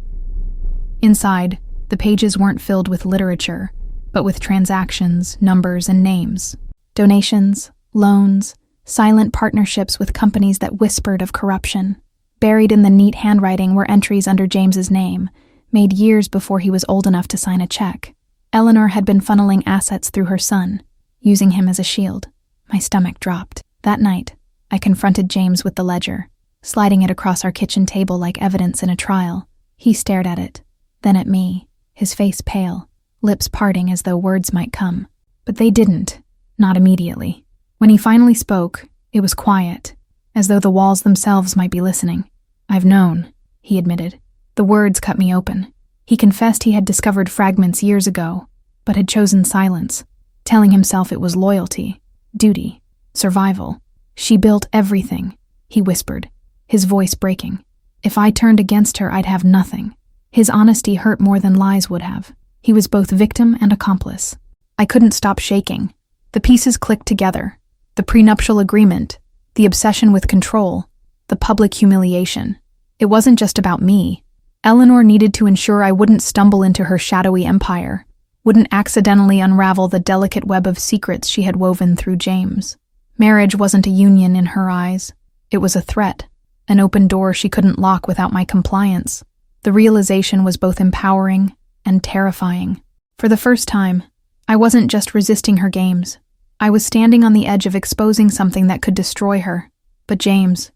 Inside, the pages weren't filled with literature, but with transactions, numbers, and names. Donations, loans, silent partnerships with companies that whispered of corruption. Buried in the neat handwriting were entries under James's name, made years before he was old enough to sign a check. Eleanor had been funneling assets through her son, using him as a shield. My stomach dropped. That night, I confronted James with the ledger, sliding it across our kitchen table like evidence in a trial. He stared at it, then at me, his face pale, lips parting as though words might come. But they didn't, not immediately. When he finally spoke, it was quiet, as though the walls themselves might be listening. "I've known," he admitted. The words cut me open. He confessed he had discovered fragments years ago, but had chosen silence, telling himself it was loyalty, duty, survival. "She built everything," he whispered, his voice breaking. "If I turned against her, I'd have nothing." His honesty hurt more than lies would have. He was both victim and accomplice. I couldn't stop shaking. The pieces clicked together. The prenuptial agreement, the obsession with control, the public humiliation. It wasn't just about me. Eleanor needed to ensure I wouldn't stumble into her shadowy empire, wouldn't accidentally unravel the delicate web of secrets she had woven through James. Marriage wasn't a union in her eyes. It was a threat, an open door she couldn't lock without my compliance. The realization was both empowering and terrifying. For the first time, I wasn't just resisting her games. I was standing on the edge of exposing something that could destroy her. But James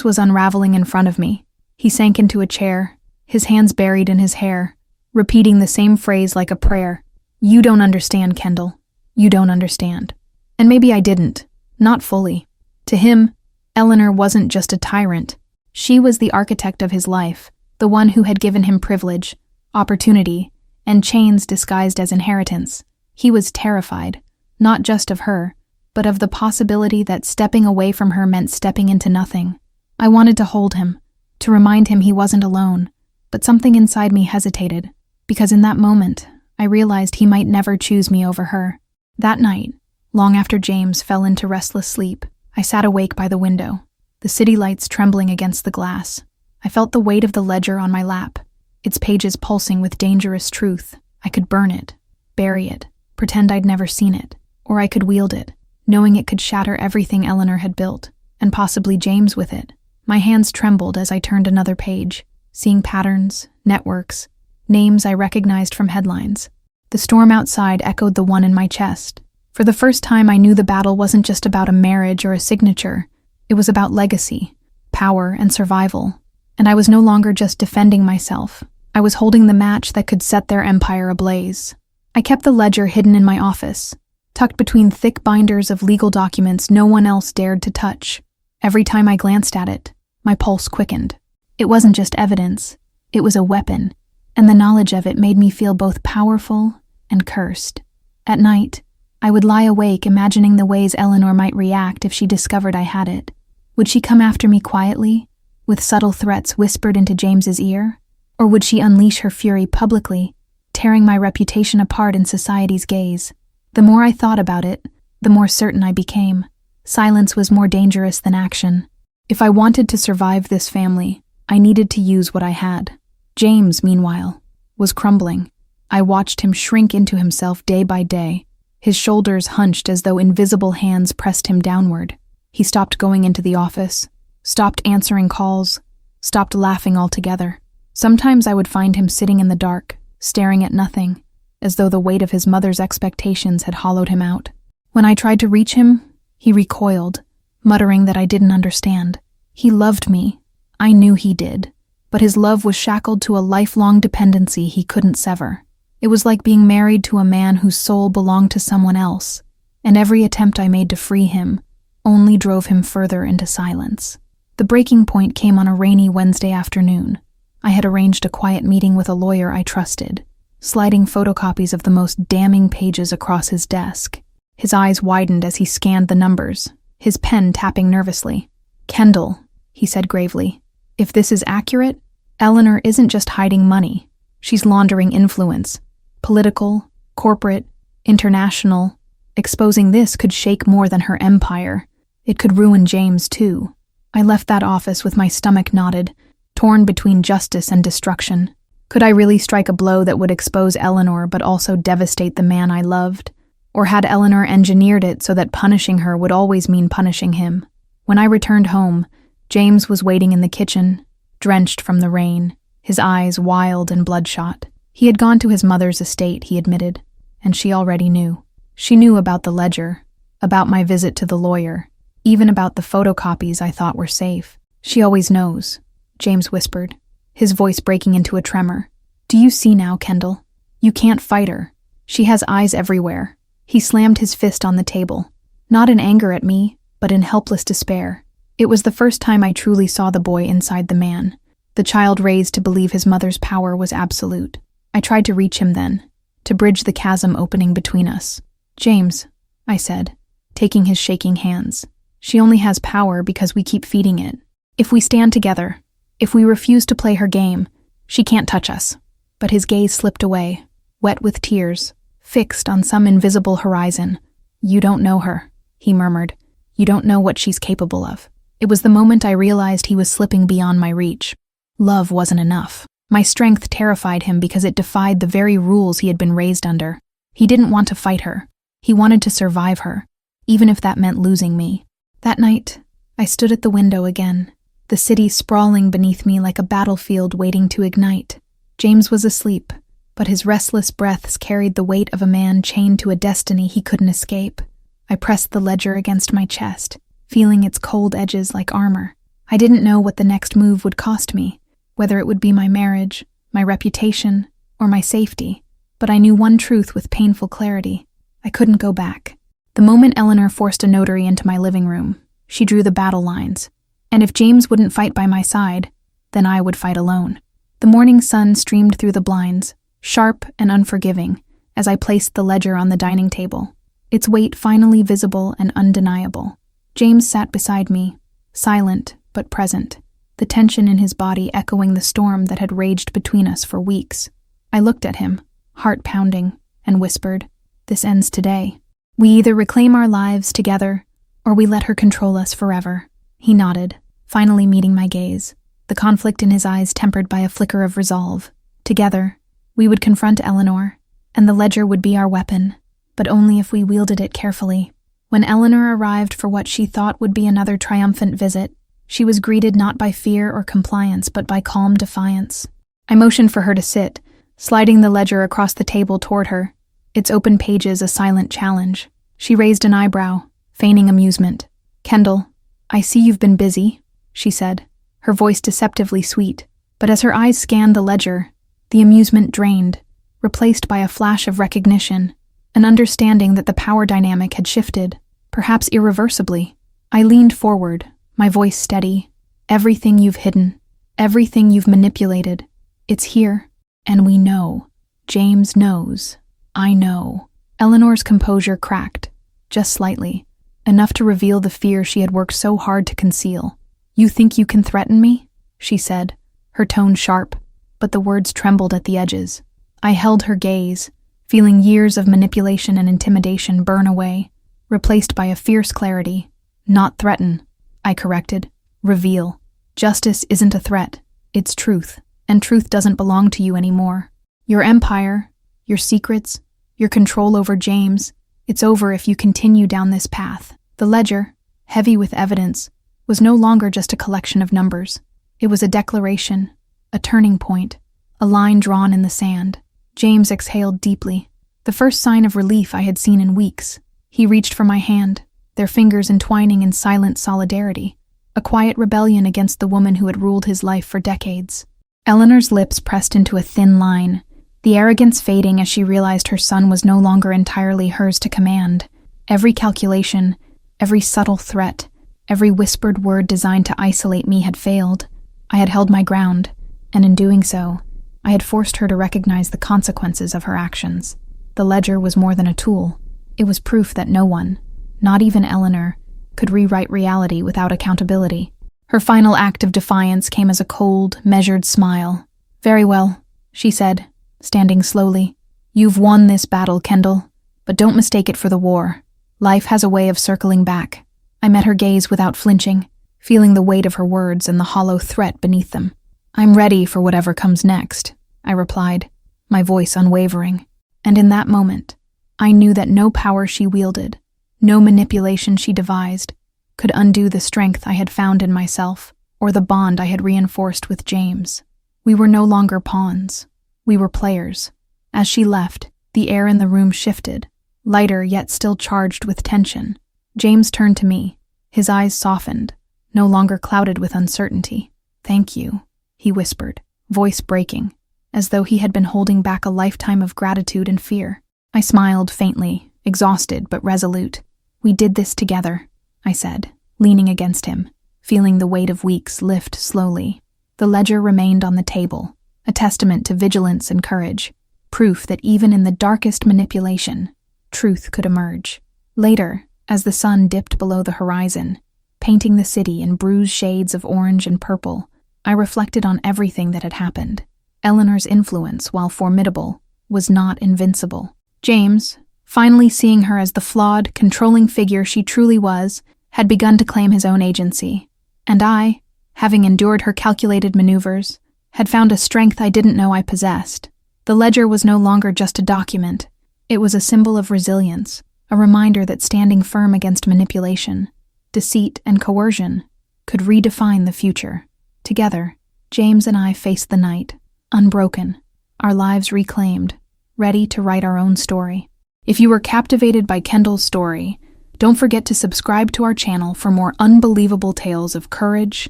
was unraveling in front of me. He sank into a chair, his hands buried in his hair, repeating the same phrase like a prayer. "You don't understand, Kendall. You don't understand." And maybe I didn't. Not fully. To him, Eleanor wasn't just a tyrant. She was the architect of his life, the one who had given him privilege, opportunity, and chains disguised as inheritance. He was terrified, not just of her, but of the possibility that stepping away from her meant stepping into nothing. I wanted to hold him, to remind him he wasn't alone, but something inside me hesitated, because in that moment, I realized he might never choose me over her. That night, long after James fell into restless sleep, I sat awake by the window, the city lights trembling against the glass. I felt the weight of the ledger on my lap, its pages pulsing with dangerous truth. I could burn it, bury it, pretend I'd never seen it, or I could wield it, knowing it could shatter everything Eleanor had built, and possibly James with it. My hands trembled as I turned another page, seeing patterns, networks, names I recognized from headlines. The storm outside echoed the one in my chest. For the first time, I knew the battle wasn't just about a marriage or a signature. It was about legacy, power, and survival. And I was no longer just defending myself. I was holding the match that could set their empire ablaze. I kept the ledger hidden in my office, tucked between thick binders of legal documents no one else dared to touch. Every time I glanced at it, my pulse quickened. It wasn't just evidence, it was a weapon, and the knowledge of it made me feel both powerful and cursed. At night, I would lie awake imagining the ways Eleanor might react if she discovered I had it. Would she come after me quietly, with subtle threats whispered into James's ear? Or would she unleash her fury publicly, tearing my reputation apart in society's gaze? The more I thought about it, the more certain I became. Silence was more dangerous than action. If I wanted to survive this family, I needed to use what I had. James, meanwhile, was crumbling. I watched him shrink into himself day by day, His shoulders hunched as though invisible hands pressed him downward. He stopped going into the office, stopped answering calls, stopped laughing altogether. Sometimes I would find him sitting in the dark, staring at nothing, as though the weight of his mother's expectations had hollowed him out. When I tried to reach him, he recoiled, muttering that I didn't understand. He loved me. I knew he did. But his love was shackled to a lifelong dependency he couldn't sever. It was like being married to a man whose soul belonged to someone else, and every attempt I made to free him only drove him further into silence. The breaking point came on a rainy Wednesday afternoon. I had arranged a quiet meeting with a lawyer I trusted, sliding photocopies of the most damning pages across his desk. His eyes widened as he scanned the numbers, his pen tapping nervously. "Kendall," he said gravely, "if this is accurate, Eleanor isn't just hiding money. She's laundering influence. Political, corporate, international. Exposing this could shake more than her empire. It could ruin James, too." I left that office with my stomach knotted, torn between justice and destruction. Could I really strike a blow that would expose Eleanor but also devastate the man I loved? Or had Eleanor engineered it so that punishing her would always mean punishing him? When I returned home, James was waiting in the kitchen, drenched from the rain, his eyes wild and bloodshot. He had gone to his mother's estate, he admitted, and she already knew. She knew about the ledger, about my visit to the lawyer, even about the photocopies I thought were safe. "She always knows," James whispered, his voice breaking into a tremor. "Do you see now, Kendall? You can't fight her. She has eyes everywhere." He slammed his fist on the table, not in anger at me, but in helpless despair. It was the first time I truly saw the boy inside the man, the child raised to believe his mother's power was absolute. I tried to reach him then, to bridge the chasm opening between us. "James," I said, taking his shaking hands, "she only has power because we keep feeding it. If we stand together, if we refuse to play her game, she can't touch us." But his gaze slipped away, wet with tears, fixed on some invisible horizon. "You don't know her," he murmured. "You don't know what she's capable of." It was the moment I realized he was slipping beyond my reach. Love wasn't enough. My strength terrified him because it defied the very rules he had been raised under. He didn't want to fight her. He wanted to survive her, even if that meant losing me. That night, I stood at the window again, the city sprawling beneath me like a battlefield waiting to ignite. James was asleep, but his restless breaths carried the weight of a man chained to a destiny he couldn't escape. I pressed the ledger against my chest, feeling its cold edges like armor. I didn't know what the next move would cost me, whether it would be my marriage, my reputation, or my safety, but I knew one truth with painful clarity. I couldn't go back. The moment Eleanor forced a notary into my living room, she drew the battle lines, and if James wouldn't fight by my side, then I would fight alone. The morning sun streamed through the blinds, sharp and unforgiving, as I placed the ledger on the dining table, its weight finally visible and undeniable. James sat beside me, silent but present, the tension in his body echoing the storm that had raged between us for weeks. I looked at him, heart pounding, and whispered, "This ends today. We either reclaim our lives together, or we let her control us forever." He nodded, finally meeting my gaze, the conflict in his eyes tempered by a flicker of resolve. Together, we would confront Eleanor, and the ledger would be our weapon, but only if we wielded it carefully. When Eleanor arrived for what she thought would be another triumphant visit, she was greeted not by fear or compliance, but by calm defiance. I motioned for her to sit, sliding the ledger across the table toward her, its open pages a silent challenge. She raised an eyebrow, feigning amusement. "Kendall, I see you've been busy," she said, her voice deceptively sweet. But as her eyes scanned the ledger, the amusement drained, replaced by a flash of recognition, an understanding that the power dynamic had shifted, perhaps irreversibly. I leaned forward, my voice steady. "Everything you've hidden, everything you've manipulated, it's here, and we know. James knows. I know." Eleanor's composure cracked, just slightly, enough to reveal the fear she had worked so hard to conceal. "You think you can threaten me?" she said, her tone sharp, but the words trembled at the edges. I held her gaze, feeling years of manipulation and intimidation burn away, replaced by a fierce clarity. "Not threaten," I corrected. "Reveal. Justice isn't a threat, it's truth, and truth doesn't belong to you anymore. Your empire, your secrets, your control over James, It's over if you continue down this path. The ledger, heavy with evidence, was no longer just a collection of numbers. It was a declaration, a turning point, a line drawn in the sand. James exhaled deeply, the first sign of relief I had seen in weeks. He reached for my hand, their fingers entwining in silent solidarity, a quiet rebellion against the woman who had ruled his life for decades. Eleanor's lips pressed into a thin line, the arrogance fading as she realized her son was no longer entirely hers to command. Every calculation, every subtle threat, every whispered word designed to isolate me had failed. I had held my ground, and in doing so, I had forced her to recognize the consequences of her actions. The ledger was more than a tool. It was proof that no one, not even Eleanor, could rewrite reality without accountability. Her final act of defiance came as a cold, measured smile. "Very well," she said, standing slowly. "You've won this battle, Kendall, but don't mistake it for the war. Life has a way of circling back." I met her gaze without flinching, feeling the weight of her words and the hollow threat beneath them. "I'm ready for whatever comes next," I replied, my voice unwavering. And in that moment, I knew that no power she wielded, no manipulation she devised, could undo the strength I had found in myself or the bond I had reinforced with James. We were no longer pawns. We were players. As she left, the air in the room shifted, lighter yet still charged with tension. James turned to me, his eyes softened, no longer clouded with uncertainty. "Thank you," he whispered, voice breaking, as though he had been holding back a lifetime of gratitude and fear. I smiled faintly, exhausted but resolute. "We did this together," I said, leaning against him, feeling the weight of weeks lift slowly. The ledger remained on the table, a testament to vigilance and courage, proof that even in the darkest manipulation, truth could emerge. Later, as the sun dipped below the horizon, painting the city in bruised shades of orange and purple, I reflected on everything that had happened. Eleanor's influence, while formidable, was not invincible. James, finally seeing her as the flawed, controlling figure she truly was, had begun to claim his own agency. And I, having endured her calculated maneuvers, had found a strength I didn't know I possessed. The ledger was no longer just a document. It was a symbol of resilience, a reminder that standing firm against manipulation, deceit, and coercion could redefine the future. Together, James and I faced the night, unbroken, our lives reclaimed, ready to write our own story. If you were captivated by Kendall's story, don't forget to subscribe to our channel for more unbelievable tales of courage,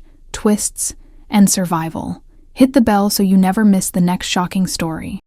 twists, and survival. Hit the bell so you never miss the next shocking story.